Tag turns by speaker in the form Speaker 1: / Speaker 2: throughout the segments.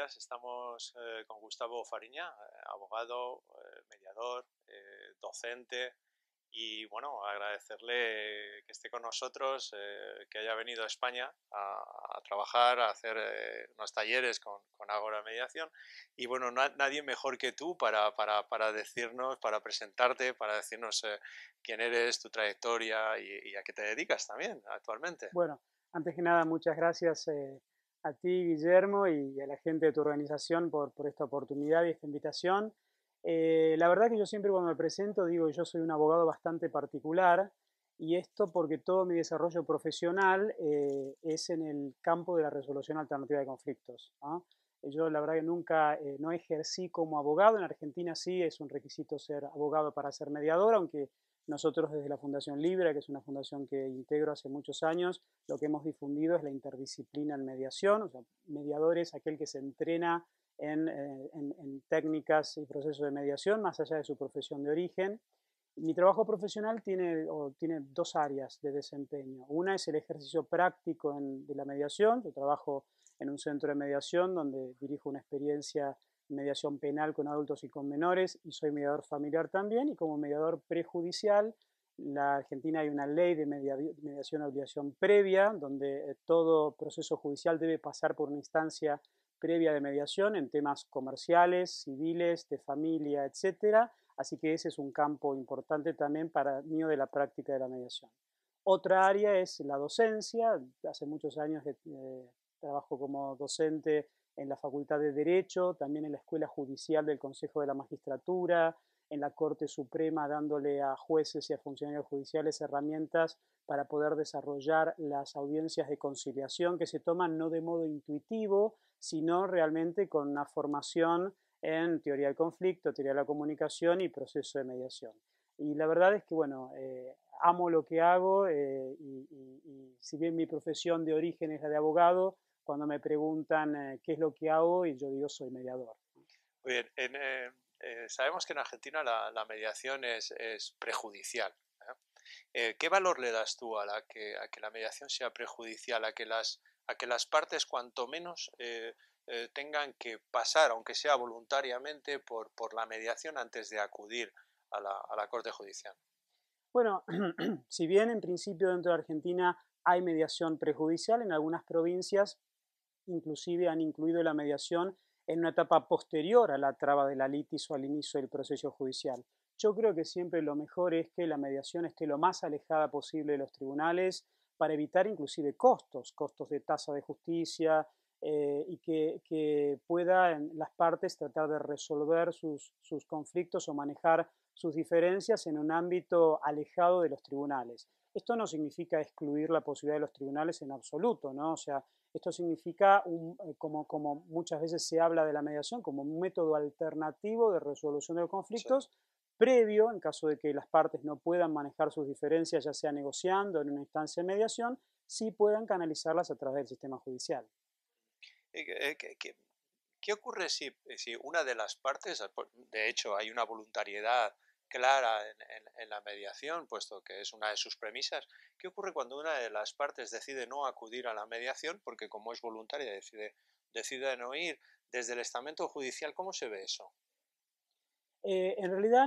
Speaker 1: días estamos con Gustavo Fariña, abogado, mediador, docente, y bueno, agradecerle que esté con nosotros, que haya venido a España a trabajar, a hacer unos talleres con Ágora Mediación. Y bueno, nadie mejor que tú para decirnos, para presentarte, para decirnos quién eres, tu trayectoria y a qué te dedicas también actualmente.
Speaker 2: Bueno, antes que nada, muchas gracias a ti, Guillermo, y a la gente de tu organización por esta oportunidad y esta invitación. La verdad que yo siempre cuando me presento digo que yo soy un abogado bastante particular y esto porque todo mi desarrollo profesional es en el campo de la resolución alternativa de conflictos, ¿no? Yo la verdad que nunca no ejercí como abogado. En Argentina sí es un requisito ser abogado para ser mediador, aunque nosotros desde la Fundación Libra, que es una fundación que integro hace muchos años, lo que hemos difundido es la interdisciplina en mediación. O sea, mediador es aquel que se entrena en técnicas y procesos de mediación más allá de su profesión de origen. Mi trabajo profesional tiene dos áreas de desempeño. Una es el ejercicio práctico de la mediación. Yo trabajo en un centro de mediación donde dirijo una experiencia en mediación penal con adultos y con menores, y soy mediador familiar también. Y como mediador prejudicial, en la Argentina hay una ley de mediación de obligación previa, donde todo proceso judicial debe pasar por una instancia previa de mediación en temas comerciales, civiles, de familia, etcétera. Así que ese es un campo importante también para mí de la práctica de la mediación. Otra área es la docencia. Hace muchos años que trabajo como docente en la Facultad de Derecho, también en la Escuela Judicial del Consejo de la Magistratura, en la Corte Suprema, dándole a jueces y a funcionarios judiciales herramientas para poder desarrollar las audiencias de conciliación que se toman no de modo intuitivo, sino realmente con una formación en teoría del conflicto, teoría de la comunicación y proceso de mediación. Y la verdad es que, bueno, amo lo que hago y si bien mi profesión de origen es la de abogado, cuando me preguntan qué es lo que hago, y yo digo soy mediador.
Speaker 1: Muy bien, sabemos que en Argentina la mediación es prejudicial. ¿Qué valor le das tú a que la mediación sea prejudicial, a que las partes cuanto menos tengan que pasar, aunque sea voluntariamente, por la mediación antes de acudir a la Corte Judicial?
Speaker 2: Bueno, si bien en principio dentro de Argentina hay mediación prejudicial, en algunas provincias inclusive han incluido la mediación en una etapa posterior a la traba de la litis o al inicio del proceso judicial. Yo creo que siempre lo mejor es que la mediación esté lo más alejada posible de los tribunales para evitar inclusive costos de tasa de justicia, y que puedan las partes tratar de resolver sus conflictos o manejar sus diferencias en un ámbito alejado de los tribunales. Esto no significa excluir la posibilidad de los tribunales en absoluto, ¿no? O sea, esto significa, como muchas veces se habla de la mediación, como un método alternativo de resolución de los
Speaker 1: Sí.
Speaker 2: conflictos, previo, en caso de que las partes no puedan manejar sus diferencias, ya sea negociando en una instancia de mediación, sí puedan canalizarlas a través del sistema judicial.
Speaker 1: ¿Qué ocurre si una de las partes, de hecho hay una voluntariedad clara en la mediación, puesto que es una de sus premisas? ¿Qué ocurre cuando una de las partes decide no acudir a la mediación porque como es voluntaria decide no ir? Desde el estamento judicial, ¿cómo se ve eso?
Speaker 2: En realidad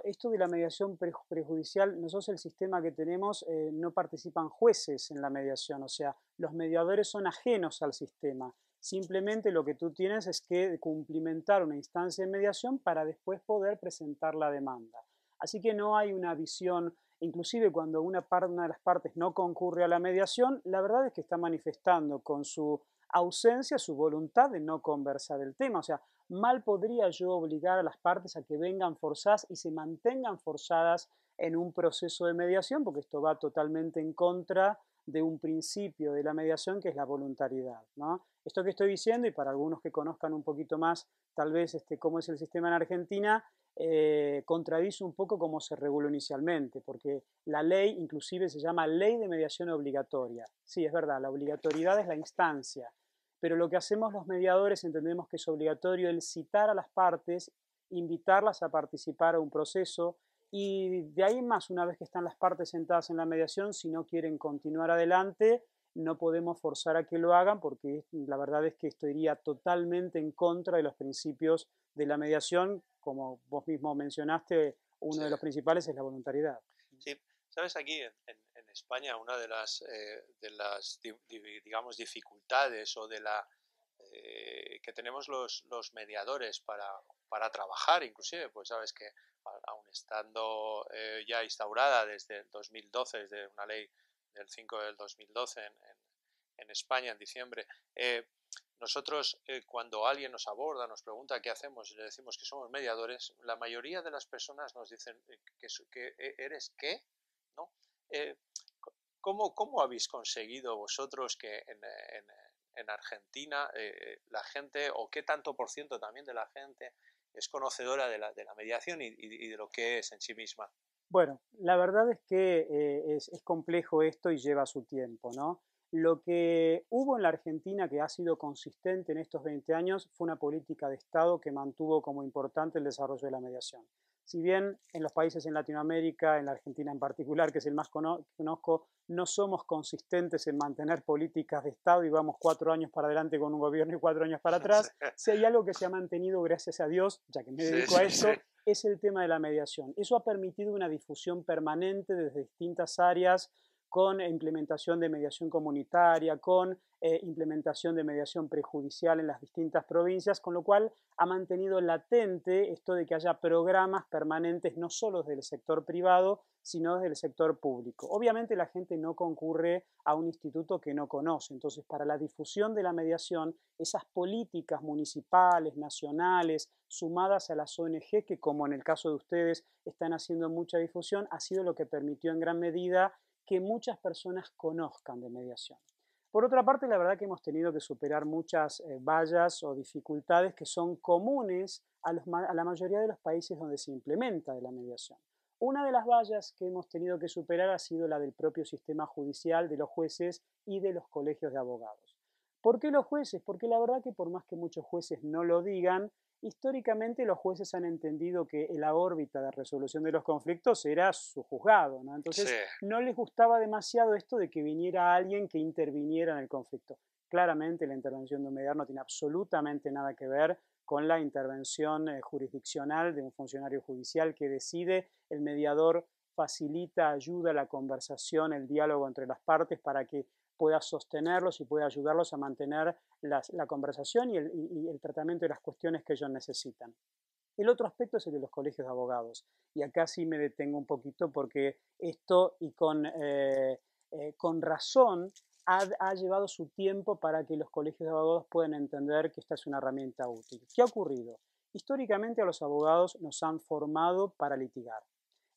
Speaker 2: esto de la mediación prejudicial, nosotros el sistema que tenemos, no participan jueces en la mediación, o sea, los mediadores son ajenos al sistema. Simplemente lo que tú tienes es que cumplimentar una instancia de mediación para después poder presentar la demanda. Así que no hay una visión, inclusive cuando una de las partes no concurre a la mediación, la verdad es que está manifestando con su ausencia su voluntad de no conversar el tema. O sea, mal podría yo obligar a las partes a que vengan forzadas y se mantengan forzadas en un proceso de mediación, porque esto va totalmente en contra de un principio de la mediación que es la voluntariedad, ¿no? Esto que estoy diciendo, y para algunos que conozcan un poquito más tal vez cómo es el sistema en Argentina, contradice un poco cómo se reguló inicialmente, porque la ley inclusive se llama Ley de Mediación Obligatoria. Sí, es verdad, la obligatoriedad es la instancia, pero lo que hacemos los mediadores entendemos que es obligatorio el citar a las partes, invitarlas a participar a un proceso, y de ahí en más, una vez que están las partes sentadas en la mediación, si no quieren continuar adelante, no podemos forzar a que lo hagan porque la verdad es que esto iría totalmente en contra de los principios de la mediación. Como vos mismo mencionaste, uno
Speaker 1: Sí,
Speaker 2: de los principales es la voluntariedad.
Speaker 1: sí. Sabes, aquí en España una de las digamos, dificultades o de la que tenemos los mediadores para trabajar, inclusive, pues sabes que aun estando ya instaurada desde el 2012, desde una ley del 5 del 2012 en España en diciembre, nosotros cuando alguien nos aborda, nos pregunta qué hacemos y le decimos que somos mediadores, la mayoría de las personas nos dicen que eres qué, ¿no? Eh, ¿Cómo habéis conseguido vosotros que en Argentina la gente, o qué tanto por ciento también de la gente, es conocedora de la mediación y de lo que es en sí misma?
Speaker 2: Bueno, la verdad es que es complejo esto y lleva su tiempo, ¿no? Lo que hubo en la Argentina que ha sido consistente en estos 20 años fue una política de Estado que mantuvo como importante el desarrollo de la mediación. Si bien en los países en Latinoamérica, en la Argentina en particular, que es el más conozco, no somos consistentes en mantener políticas de Estado y vamos 4 años para adelante con un gobierno y 4 años para atrás, si hay algo que se ha mantenido, gracias a Dios, ya que me
Speaker 1: Sí,
Speaker 2: dedico a
Speaker 1: sí,
Speaker 2: esto,
Speaker 1: sí.
Speaker 2: es el tema de la mediación. Eso ha permitido una difusión permanente desde distintas áreas, con implementación de mediación comunitaria, con implementación de mediación prejudicial en las distintas provincias, con lo cual ha mantenido latente esto de que haya programas permanentes no solo del sector privado, sino del sector público. Obviamente la gente no concurre a un instituto que no conoce, entonces para la difusión de la mediación, esas políticas municipales, nacionales, sumadas a las ONG, que como en el caso de ustedes están haciendo mucha difusión, ha sido lo que permitió en gran medida que muchas personas conozcan de mediación. Por otra parte, la verdad que hemos tenido que superar muchas vallas o dificultades que son comunes a la mayoría de los países donde se implementa de la mediación. Una de las vallas que hemos tenido que superar ha sido la del propio sistema judicial, de los jueces y de los colegios de abogados. ¿Por qué los jueces? Porque la verdad que por más que muchos jueces no lo digan, históricamente los jueces han entendido que la órbita de resolución de los conflictos era su juzgado, ¿no?
Speaker 1: Sí,
Speaker 2: Entonces no les gustaba demasiado esto de que viniera alguien que interviniera en el conflicto. Claramente la intervención de un mediador no tiene absolutamente nada que ver con la intervención jurisdiccional de un funcionario judicial que decide. El mediador facilita, ayuda a la conversación, el diálogo entre las partes para que pueda sostenerlos y pueda ayudarlos a mantener la conversación y el tratamiento de las cuestiones que ellos necesitan. El otro aspecto es el de los colegios de abogados. Y acá sí me detengo un poquito porque esto, y con razón, ha llevado su tiempo para que los colegios de abogados puedan entender que esta es una herramienta útil. ¿Qué ha ocurrido? Históricamente a los abogados nos han formado para litigar.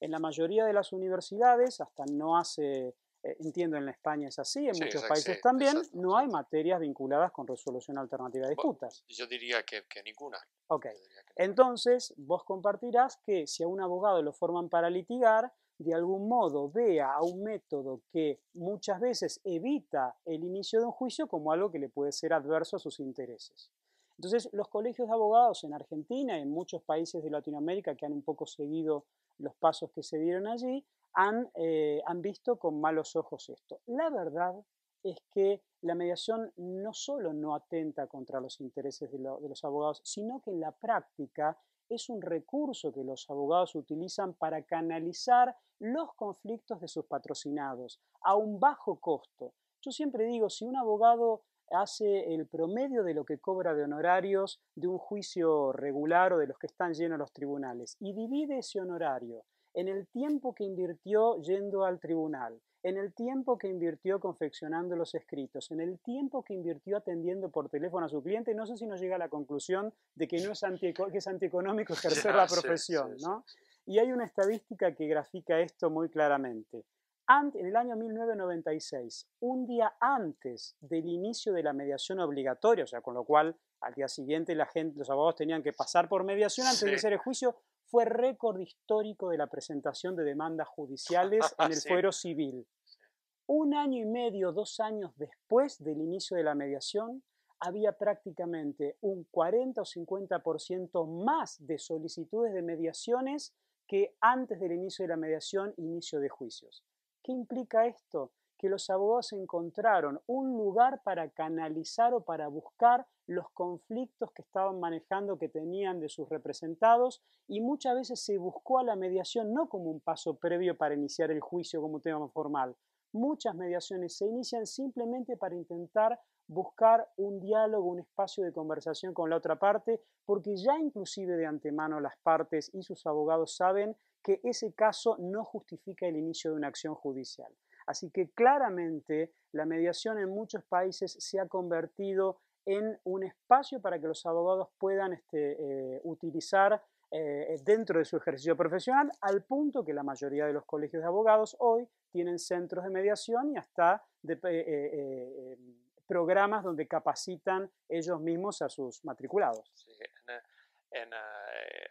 Speaker 2: En la mayoría de las universidades, hasta no hace, entiendo en España es así, en
Speaker 1: sí,
Speaker 2: muchos
Speaker 1: sí,
Speaker 2: países también,
Speaker 1: exacto,
Speaker 2: no hay
Speaker 1: exacto.
Speaker 2: materias vinculadas con resolución alternativa de disputas.
Speaker 1: Yo diría que ninguna.
Speaker 2: Ok,
Speaker 1: Yo diría que ninguna.
Speaker 2: entonces vos compartirás que si a un abogado lo forman para litigar, de algún modo vea a un método que muchas veces evita el inicio de un juicio como algo que le puede ser adverso a sus intereses. Entonces, los colegios de abogados en Argentina y en muchos países de Latinoamérica que han un poco seguido los pasos que se dieron allí, han visto con malos ojos esto. La verdad es que la mediación no solo no atenta contra los intereses de los abogados, sino que en la práctica es un recurso que los abogados utilizan para canalizar los conflictos de sus patrocinados a un bajo costo. Yo siempre digo, si un abogado hace el promedio de lo que cobra de honorarios de un juicio regular o de los que están llenos los tribunales y divide ese honorario en el tiempo que invirtió yendo al tribunal, en el tiempo que invirtió confeccionando los escritos, en el tiempo que invirtió atendiendo por teléfono a su cliente, no sé si nos llega a la conclusión de que no es que es antieconómico ejercer
Speaker 1: Ya,
Speaker 2: la
Speaker 1: sí, sí,
Speaker 2: profesión,
Speaker 1: sí.
Speaker 2: ¿no? Y hay una estadística que grafica esto muy claramente. En el año 1996, un día antes del inicio de la mediación obligatoria, o sea, con lo cual al día siguiente los abogados tenían que pasar por mediación antes de
Speaker 1: Sí,
Speaker 2: iniciar el juicio, fue récord histórico de la presentación de demandas judiciales en el
Speaker 1: sí,
Speaker 2: fuero civil. Un año y medio, 2 años después del inicio de la mediación, había prácticamente un 40 o 50% más de solicitudes de mediaciones que antes del inicio de la mediación, inicio de juicios. ¿Qué implica esto? que los abogados encontraron un lugar para canalizar o para buscar los conflictos que estaban manejando, que tenían de sus representados, y muchas veces se buscó a la mediación no como un paso previo para iniciar el juicio como un tema formal. Muchas mediaciones se inician simplemente para intentar buscar un diálogo, un espacio de conversación con la otra parte, porque ya inclusive de antemano las partes y sus abogados saben que ese caso no justifica el inicio de una acción judicial. Así que claramente la mediación en muchos países se ha convertido en un espacio para que los abogados puedan utilizar dentro de su ejercicio profesional, al punto que la mayoría de los colegios de abogados hoy tienen centros de mediación y hasta programas donde capacitan ellos mismos a sus matriculados.
Speaker 1: Sí,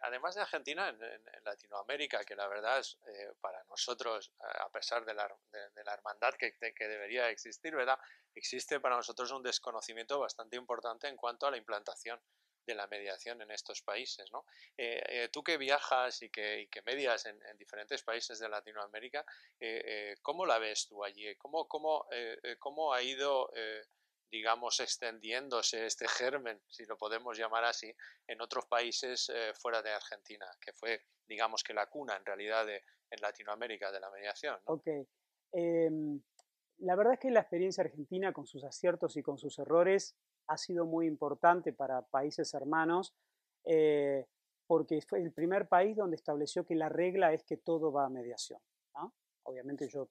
Speaker 1: además de Argentina, en Latinoamérica, que la verdad es para nosotros, a pesar de la hermandad que debería existir, ¿verdad? Existe para nosotros un desconocimiento bastante importante en cuanto a la implantación de la mediación en estos países, ¿no? Tú que viajas y que medias en diferentes países de Latinoamérica, ¿cómo la ves tú allí? ¿Cómo ha ido digamos, extendiéndose este germen, si lo podemos llamar así, en otros países fuera de Argentina, que fue, digamos, que la cuna en realidad en Latinoamérica de la mediación, ¿no?
Speaker 2: Ok. La verdad es que la experiencia argentina, con sus aciertos y con sus errores, ha sido muy importante para países hermanos, eh, porque fue el primer país donde estableció que la regla es que todo va a mediación, ¿no? Obviamente yo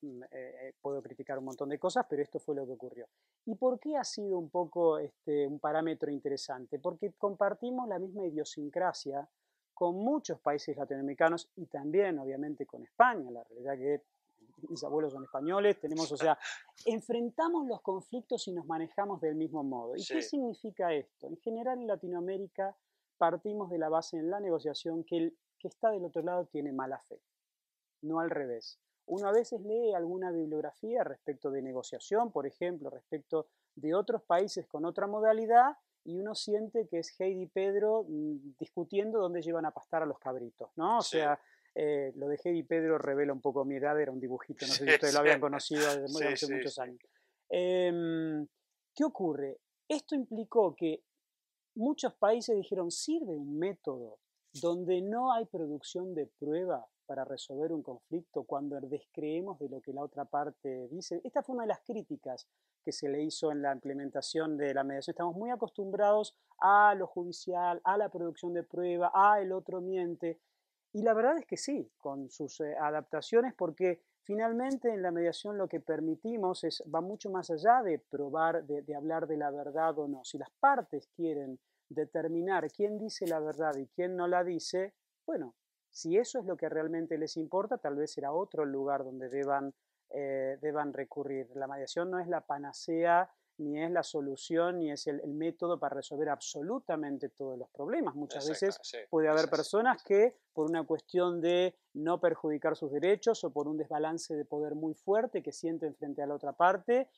Speaker 2: puedo criticar un montón de cosas, pero esto fue lo que ocurrió. ¿Y por qué ha sido un poco un parámetro interesante? Porque compartimos la misma idiosincrasia con muchos países latinoamericanos y también, obviamente, con España. La realidad que mis abuelos son españoles, tenemos, o sea, enfrentamos los conflictos y nos manejamos del mismo modo. ¿Y qué
Speaker 1: Sí,
Speaker 2: significa esto? En general en Latinoamérica partimos de la base en la negociación que el que está del otro lado tiene mala fe, no al revés. Uno a veces lee alguna bibliografía respecto de negociación, por ejemplo, respecto de otros países con otra modalidad, y uno siente que es Heidi y Pedro discutiendo dónde llevan a pastar a los cabritos, ¿no? O
Speaker 1: sí,
Speaker 2: sea, lo de Heidi y Pedro revela un poco mi edad, era un dibujito, no sé si
Speaker 1: sí,
Speaker 2: ustedes lo
Speaker 1: sí,
Speaker 2: habían conocido
Speaker 1: sí,
Speaker 2: hace
Speaker 1: sí,
Speaker 2: muchos
Speaker 1: sí.
Speaker 2: años. ¿Qué ocurre? Esto implicó que muchos países dijeron, sirve un método donde no hay producción de prueba para resolver un conflicto cuando descreemos de lo que la otra parte dice. Esta fue una de las críticas que se le hizo en la implementación de la mediación. Estamos muy acostumbrados a lo judicial, a la producción de prueba, a el otro miente. Y la verdad es que sí, con sus adaptaciones, porque finalmente en la mediación lo que permitimos va mucho más allá de probar, de hablar de la verdad o no. Si las partes quieren determinar quién dice la verdad y quién no la dice, bueno, si eso es lo que realmente les importa, tal vez será otro lugar donde deban recurrir. La mediación no es la panacea, ni es la solución, ni es el método para resolver absolutamente todos los problemas. Muchas
Speaker 1: Exacto,
Speaker 2: veces
Speaker 1: sí,
Speaker 2: puede
Speaker 1: es
Speaker 2: haber
Speaker 1: así.
Speaker 2: personas que por una cuestión de no perjudicar sus derechos o por un desbalance de poder muy fuerte que sienten frente a la otra parte,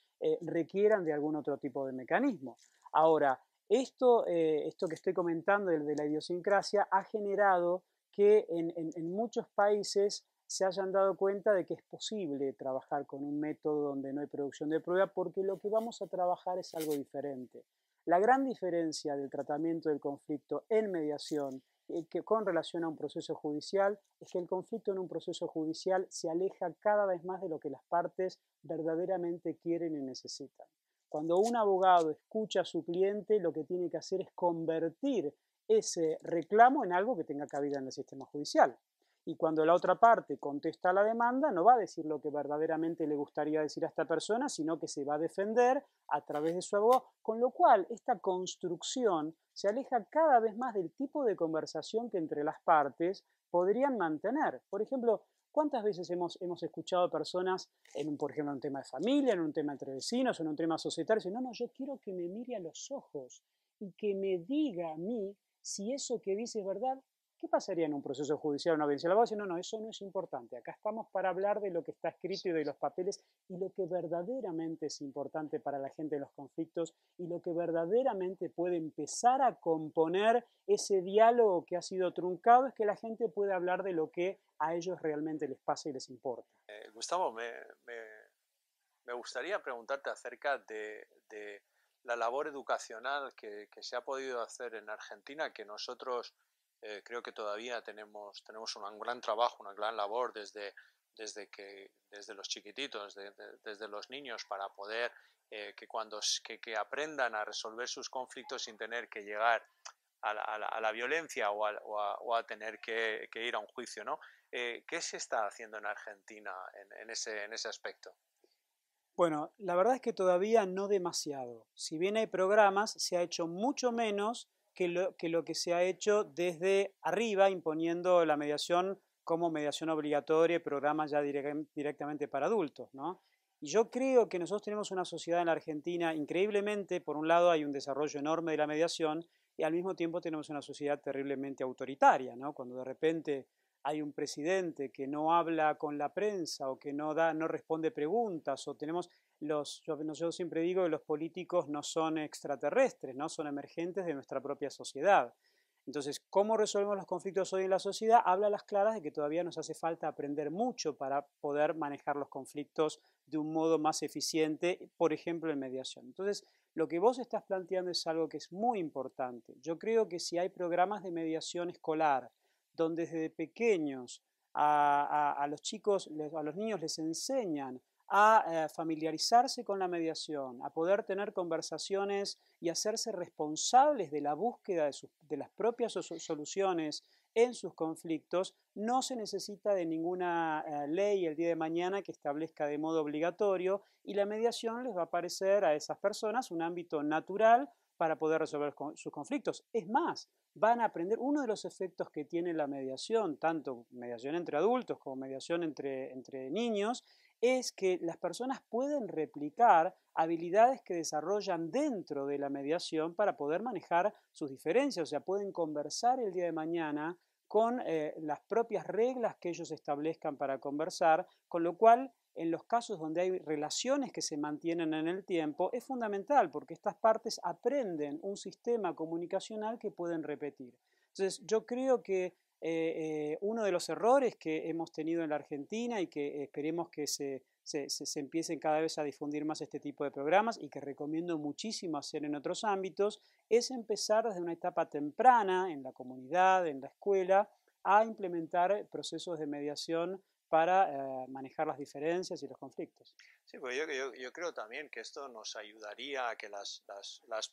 Speaker 2: requieran de algún otro tipo de mecanismo. Ahora, esto que estoy comentando de la idiosincrasia ha generado que en muchos países se hayan dado cuenta de que es posible trabajar con un método donde no hay producción de prueba porque lo que vamos a trabajar es algo diferente. La gran diferencia del tratamiento del conflicto en mediación que con relación a un proceso judicial es que el conflicto en un proceso judicial se aleja cada vez más de lo que las partes verdaderamente quieren y necesitan. Cuando un abogado escucha a su cliente, lo que tiene que hacer es convertir ese reclamo en algo que tenga cabida en el sistema judicial. Y cuando la otra parte contesta la demanda, no va a decir lo que verdaderamente le gustaría decir a esta persona, sino que se va a defender a través de su abogado, con lo cual esta construcción se aleja cada vez más del tipo de conversación que entre las partes podrían mantener. Por ejemplo, ¿cuántas veces hemos escuchado personas, por ejemplo, en un tema de familia, en un tema entre vecinos, en un tema societario, dicen, no, no, yo quiero que me mire a los ojos y que me diga a mí si eso que dice es verdad? ¿Qué pasaría en un proceso judicial? Una audiencia? La abogado dice, no, no, eso no es importante. Acá estamos para hablar de lo que está escrito y de los papeles y lo que verdaderamente es importante para la gente en los conflictos y lo que verdaderamente puede empezar a componer ese diálogo que ha sido truncado es que la gente pueda hablar de lo que a ellos realmente les pasa y les importa.
Speaker 1: Gustavo, Me gustaría preguntarte acerca de la labor educacional que se ha podido hacer en Argentina, que nosotros creo que todavía tenemos un gran trabajo, una gran labor desde los chiquititos, desde los niños, para poder que aprendan a resolver sus conflictos sin tener que llegar a la violencia o a tener que ir a un juicio, ¿no? ¿Qué se está haciendo en Argentina en ese aspecto?
Speaker 2: Bueno, la verdad es que todavía no demasiado. Si bien hay programas, se ha hecho mucho menos que lo que se ha hecho desde arriba, imponiendo la mediación como mediación obligatoria y programas ya directamente para adultos, ¿no? Y yo creo que nosotros tenemos una sociedad en la Argentina increíblemente, por un lado hay un desarrollo enorme de la mediación y al mismo tiempo tenemos una sociedad terriblemente autoritaria, ¿no? Cuando de repente hay un presidente que no habla con la prensa o que no responde preguntas, o tenemos yo siempre digo que los políticos no son extraterrestres, ¿no? Son emergentes de nuestra propia sociedad. Entonces, ¿cómo resolvemos los conflictos hoy en la sociedad? Habla a las claras de que todavía nos hace falta aprender mucho para poder manejar los conflictos de un modo más eficiente, por ejemplo, en mediación. Entonces, lo que vos estás planteando es algo que es muy importante. Yo creo que si hay programas de mediación escolar, donde desde pequeños a los chicos, a los niños les enseñan a familiarizarse con la mediación, a poder tener conversaciones y hacerse responsables de la búsqueda de las propias soluciones en sus conflictos, no se necesita de ninguna ley el día de mañana que establezca de modo obligatorio, y la mediación les va a parecer a esas personas un ámbito natural para poder resolver sus conflictos. Es más, van a aprender, uno de los efectos que tiene la mediación, tanto mediación entre adultos como mediación entre niños, es que las personas pueden replicar habilidades que desarrollan dentro de la mediación para poder manejar sus diferencias, o sea, pueden conversar el día de mañana con las propias reglas que ellos establezcan para conversar, con lo cual en los casos donde hay relaciones que se mantienen en el tiempo, es fundamental porque estas partes aprenden un sistema comunicacional que pueden repetir. Entonces, yo creo que uno de los errores que hemos tenido en la Argentina y que esperemos que se empiecen cada vez a difundir más este tipo de programas y que recomiendo muchísimo hacer en otros ámbitos, es empezar desde una etapa temprana en la comunidad, en la escuela, a implementar procesos de mediación para manejar las diferencias y los conflictos.
Speaker 1: Sí, pues yo creo también que esto nos ayudaría a que las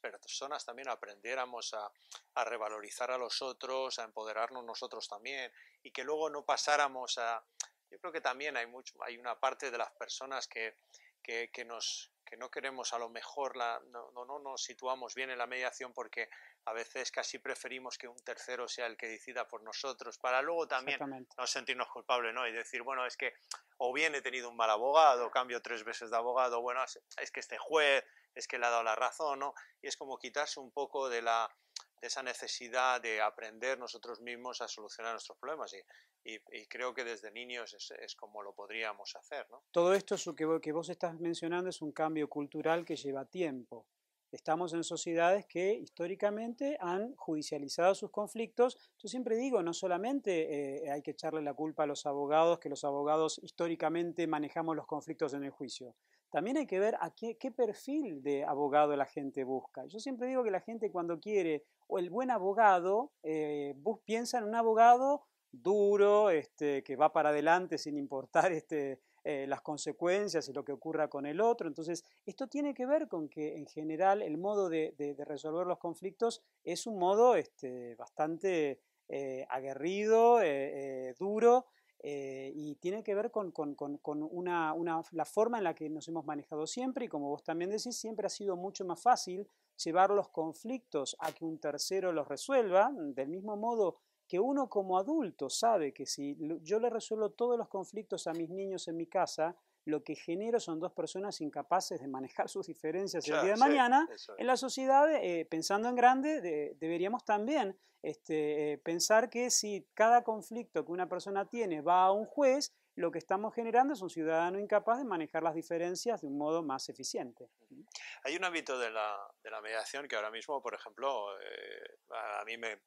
Speaker 1: personas también aprendiéramos a revalorizar a los otros, a empoderarnos nosotros también, y que luego no pasáramos a... Yo creo que también hay una parte de las personas que no queremos, a lo mejor no nos situamos bien en la mediación, porque a veces casi preferimos que un tercero sea el que decida por nosotros, para luego también no sentirnos culpables, ¿no? Y decir, bueno, es que o bien he tenido un mal abogado, cambio 3 veces de abogado, bueno, es que este juez es que le ha dado la razón, ¿no? Y es como quitarse un poco de esa necesidad de aprender nosotros mismos a solucionar nuestros problemas, y creo que desde niños es como lo podríamos hacer, ¿no?
Speaker 2: Todo esto que vos estás mencionando es un cambio cultural que lleva tiempo. Estamos en sociedades que históricamente han judicializado sus conflictos. Yo siempre digo, no solamente hay que echarle la culpa a los abogados, que los abogados históricamente manejamos los conflictos en el juicio. También hay que ver a qué perfil de abogado la gente busca. Yo siempre digo que la gente, cuando quiere, o el buen abogado, piensa en un abogado duro, que va para adelante sin importar las consecuencias y lo que ocurra con el otro. Entonces, esto tiene que ver con que en general el modo de resolver los conflictos es un modo bastante aguerrido, duro, y tiene que ver con la forma en la que nos hemos manejado siempre, y como vos también decís, siempre ha sido mucho más fácil llevar los conflictos a que un tercero los resuelva, del mismo modo que uno como adulto sabe que si yo le resuelvo todos los conflictos a mis niños en mi casa, lo que genero son dos personas incapaces de manejar sus diferencias el día
Speaker 1: Claro,
Speaker 2: de
Speaker 1: sí,
Speaker 2: mañana.
Speaker 1: eso
Speaker 2: En
Speaker 1: es.
Speaker 2: la sociedad, pensando en grande, deberíamos también pensar que si cada conflicto que una persona tiene va a un juez, lo que estamos generando es un ciudadano incapaz de manejar las diferencias de un modo más eficiente.
Speaker 1: Hay un ámbito de la mediación que ahora mismo, por ejemplo, a mí me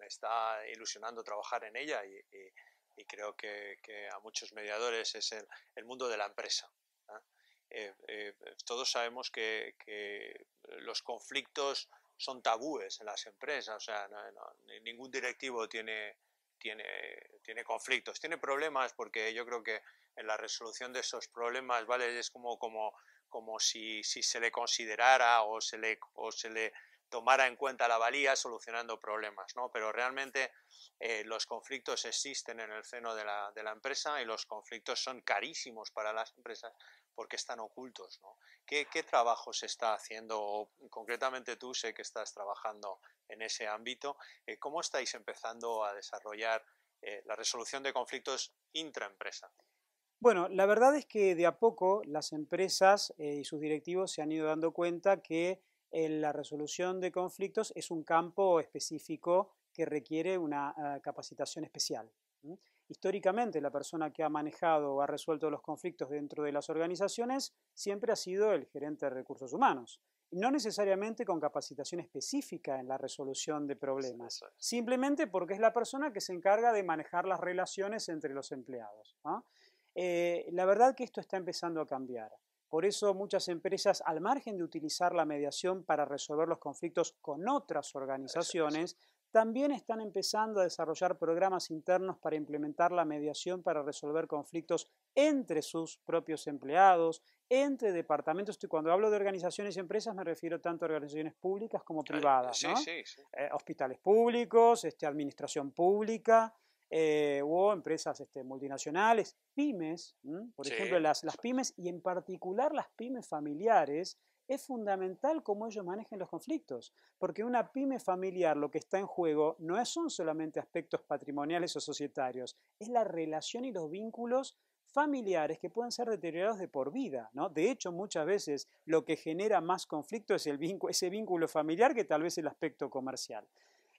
Speaker 1: está ilusionando trabajar en ella, y creo que a muchos mediadores es el mundo de la empresa, ¿eh? todos sabemos que los conflictos son tabúes en las empresas, o sea, ningún directivo tiene conflictos, tiene problemas, porque yo creo que en la resolución de esos problemas, ¿vale? Es como si se le considerara o se le tomara en cuenta la valía solucionando problemas, ¿no? Pero realmente los conflictos existen en el seno de la empresa, y los conflictos son carísimos para las empresas porque están ocultos, ¿no? ¿Qué trabajo se está haciendo? O, concretamente tú, sé que estás trabajando en ese ámbito. ¿Cómo estáis empezando a desarrollar la resolución de conflictos intraempresa?
Speaker 2: Bueno, la verdad es que de a poco las empresas y sus directivos se han ido dando cuenta que la resolución de conflictos es un campo específico que requiere una capacitación especial. Históricamente, la persona que ha manejado o ha resuelto los conflictos dentro de las organizaciones siempre ha sido el gerente de recursos humanos. No necesariamente con capacitación específica en la resolución de problemas, simplemente porque es la persona que se encarga de manejar las relaciones entre los empleados, ¿no? La verdad que esto está empezando a cambiar. Por eso muchas empresas, al margen de utilizar la mediación para resolver los conflictos con otras organizaciones, también están empezando a desarrollar programas internos para implementar la mediación para resolver conflictos entre sus propios empleados, entre departamentos. Y cuando hablo de organizaciones y empresas me refiero tanto a organizaciones públicas como privadas, ¿no?
Speaker 1: Sí.
Speaker 2: Hospitales públicos, administración pública, o empresas multinacionales, pymes, por ejemplo, las pymes, y en particular las pymes familiares. Es fundamental cómo ellos manejen los conflictos, porque una pyme familiar, lo que está en juego no son solamente aspectos patrimoniales o societarios, es la relación y los vínculos familiares que pueden ser deteriorados de por vida, ¿no? De hecho, muchas veces lo que genera más conflicto es ese vínculo familiar que tal vez el aspecto comercial.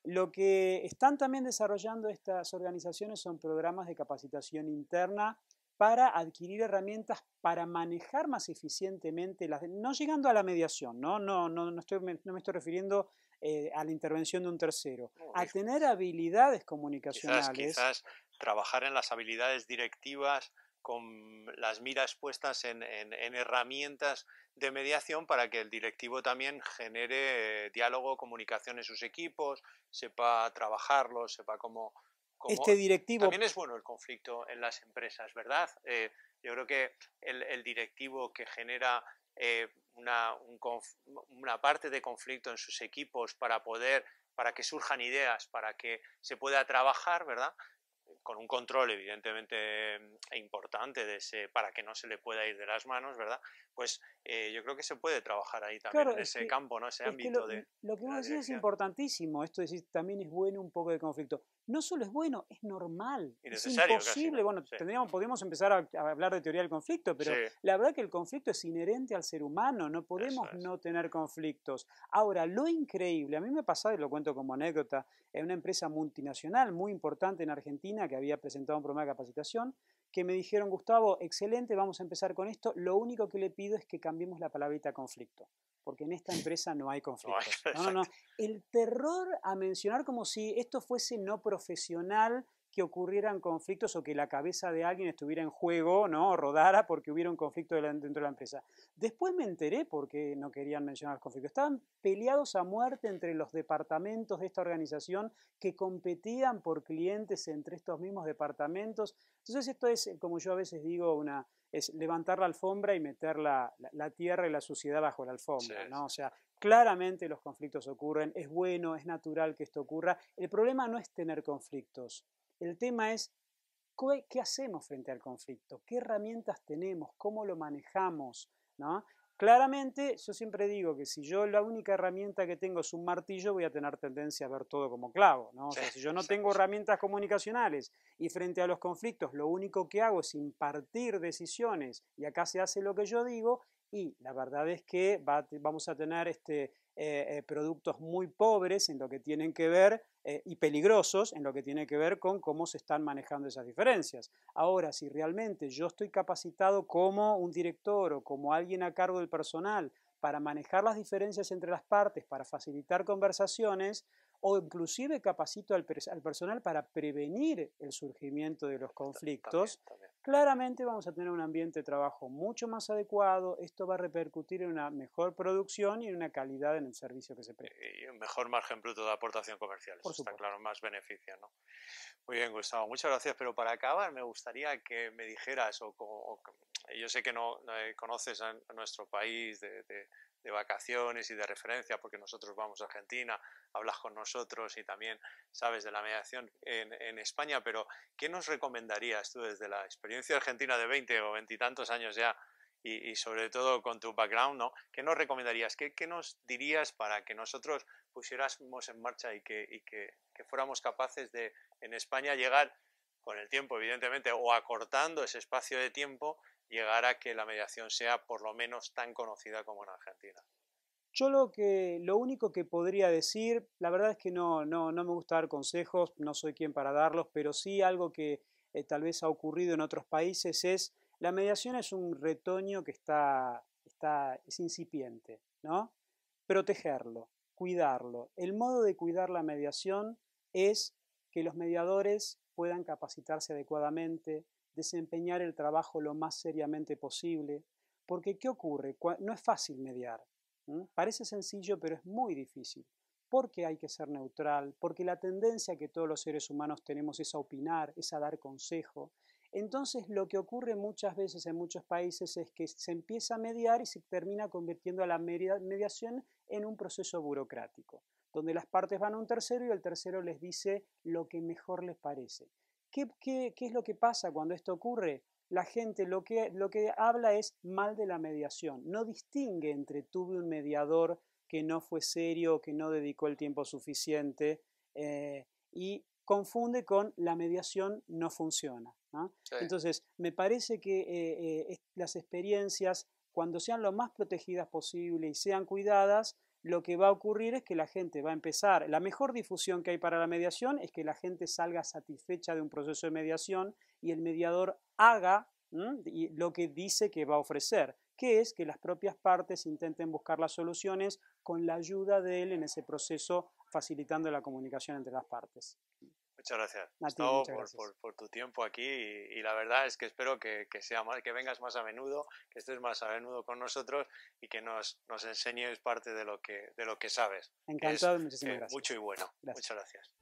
Speaker 2: Lo que están también desarrollando estas organizaciones son programas de capacitación interna para adquirir herramientas para manejar más eficientemente, no llegando a la mediación, no me estoy refiriendo a la intervención de un tercero, a tener habilidades comunicacionales.
Speaker 1: Quizás trabajar en las habilidades directivas con las miras puestas en herramientas de mediación para que el directivo también genere diálogo, comunicación en sus equipos, sepa trabajarlo, sepa cómo...
Speaker 2: Este directivo...
Speaker 1: También es bueno el conflicto en las empresas, ¿verdad? Yo creo que el directivo que genera una parte de conflicto en sus equipos para que surjan ideas, para que se pueda trabajar, ¿verdad? Con un control evidentemente importante para que no se le pueda ir de las manos, ¿verdad? Pues yo creo que se puede trabajar ahí también, claro, en ese campo, ¿no? Ese ámbito
Speaker 2: lo que vos decís es importantísimo, esto es decir, también es bueno un poco de conflicto. No solo es bueno, es normal, es imposible. Casi, ¿no? Bueno, podemos empezar a hablar de teoría del conflicto, pero la verdad que el conflicto es inherente al ser humano, no podemos no tener conflictos. Ahora, lo increíble, a mí me ha pasado, y lo cuento como anécdota, en una empresa multinacional muy importante en Argentina que había presentado un programa de capacitación, que me dijeron: Gustavo, excelente, vamos a empezar con esto, lo único que le pido es que cambiemos la palabrita conflicto, porque en esta empresa no hay conflictos. No. El terror a mencionar como si esto fuese no profesional, que ocurrieran conflictos o que la cabeza de alguien estuviera en juego, ¿no? O rodara porque hubiera un conflicto dentro de la empresa. Después me enteré por qué no querían mencionar los conflictos. Estaban peleados a muerte entre los departamentos de esta organización, que competían por clientes entre estos mismos departamentos. Entonces esto es, como yo a veces digo, es levantar la alfombra y meter la tierra y la suciedad bajo la alfombra, ¿no? O sea, claramente los conflictos ocurren, es bueno, es natural que esto ocurra. El problema no es tener conflictos. El tema es qué hacemos frente al conflicto, qué herramientas tenemos, cómo lo manejamos, ¿no? Claramente, yo siempre digo que si yo la única herramienta que tengo es un martillo, voy a tener tendencia a ver todo como clavo, ¿no? O sea, si yo no tengo herramientas comunicacionales y frente a los conflictos lo único que hago es impartir decisiones y acá se hace lo que yo digo, y la verdad es que vamos a tener productos muy pobres en lo que tienen que ver y peligrosos en lo que tiene que ver con cómo se están manejando esas diferencias. Ahora, si realmente yo estoy capacitado como un director o como alguien a cargo del personal para manejar las diferencias entre las partes, para facilitar conversaciones, o inclusive capacito al personal para prevenir el surgimiento de los conflictos, también. claramente vamos a tener un ambiente de trabajo mucho más adecuado, esto va a repercutir en una mejor producción y en una calidad en el servicio que se preste.
Speaker 1: Y un mejor margen bruto de aportación comercial, eso
Speaker 2: Por
Speaker 1: está
Speaker 2: supuesto.
Speaker 1: claro, más beneficio, ¿no? Muy bien, Gustavo, muchas gracias, pero para acabar me gustaría que me dijeras, yo sé que no conoces a nuestro país de vacaciones y de referencia, porque nosotros vamos a Argentina, hablas con nosotros y también sabes de la mediación en España, pero ¿qué nos recomendarías tú desde la experiencia argentina de 20 o 20 y tantos años ya? Y sobre todo con tu background, ¿no? ¿Qué nos recomendarías? ¿Qué nos dirías para que nosotros pusiéramos en marcha que fuéramos capaces de, en España, llegar con el tiempo, evidentemente, o acortando ese espacio de tiempo, llegar a que la mediación sea por lo menos tan conocida como en Argentina?
Speaker 2: Yo lo único que podría decir, la verdad es que no me gusta dar consejos, no soy quien para darlos, pero sí algo que tal vez ha ocurrido en otros países es, la mediación es un retoño que es incipiente, ¿no? Protegerlo, cuidarlo. El modo de cuidar la mediación es que los mediadores puedan capacitarse adecuadamente, desempeñar el trabajo lo más seriamente posible, porque ¿qué ocurre? No es fácil mediar. Parece sencillo, pero es muy difícil. Porque hay que ser neutral, porque la tendencia que todos los seres humanos tenemos es a opinar, es a dar consejo. Entonces, lo que ocurre muchas veces en muchos países es que se empieza a mediar y se termina convirtiendo a la mediación en un proceso burocrático, donde las partes van a un tercero y el tercero les dice lo que mejor les parece. ¿Qué es lo que pasa cuando esto ocurre? La gente lo que habla es mal de la mediación, no distingue entre tuve un mediador que no fue serio, que no dedicó el tiempo suficiente y confunde con la mediación no funciona, ¿no?
Speaker 1: Sí.
Speaker 2: Entonces, me parece que las experiencias, cuando sean lo más protegidas posible y sean cuidadas, lo que va a ocurrir es que la gente va a empezar, la mejor difusión que hay para la mediación es que la gente salga satisfecha de un proceso de mediación y el mediador haga lo que dice que va a ofrecer, que es que las propias partes intenten buscar las soluciones con la ayuda de él en ese proceso, facilitando la comunicación entre las partes.
Speaker 1: Muchas gracias,
Speaker 2: A ti,
Speaker 1: Gustavo,
Speaker 2: muchas gracias.
Speaker 1: por tu tiempo aquí y la verdad es que espero que vengas más a menudo, que estés más a menudo con nosotros y que nos enseñes parte de lo que sabes, que es
Speaker 2: Encantado y muchísimas
Speaker 1: mucho
Speaker 2: gracias.
Speaker 1: y bueno.
Speaker 2: Gracias.
Speaker 1: Muchas gracias.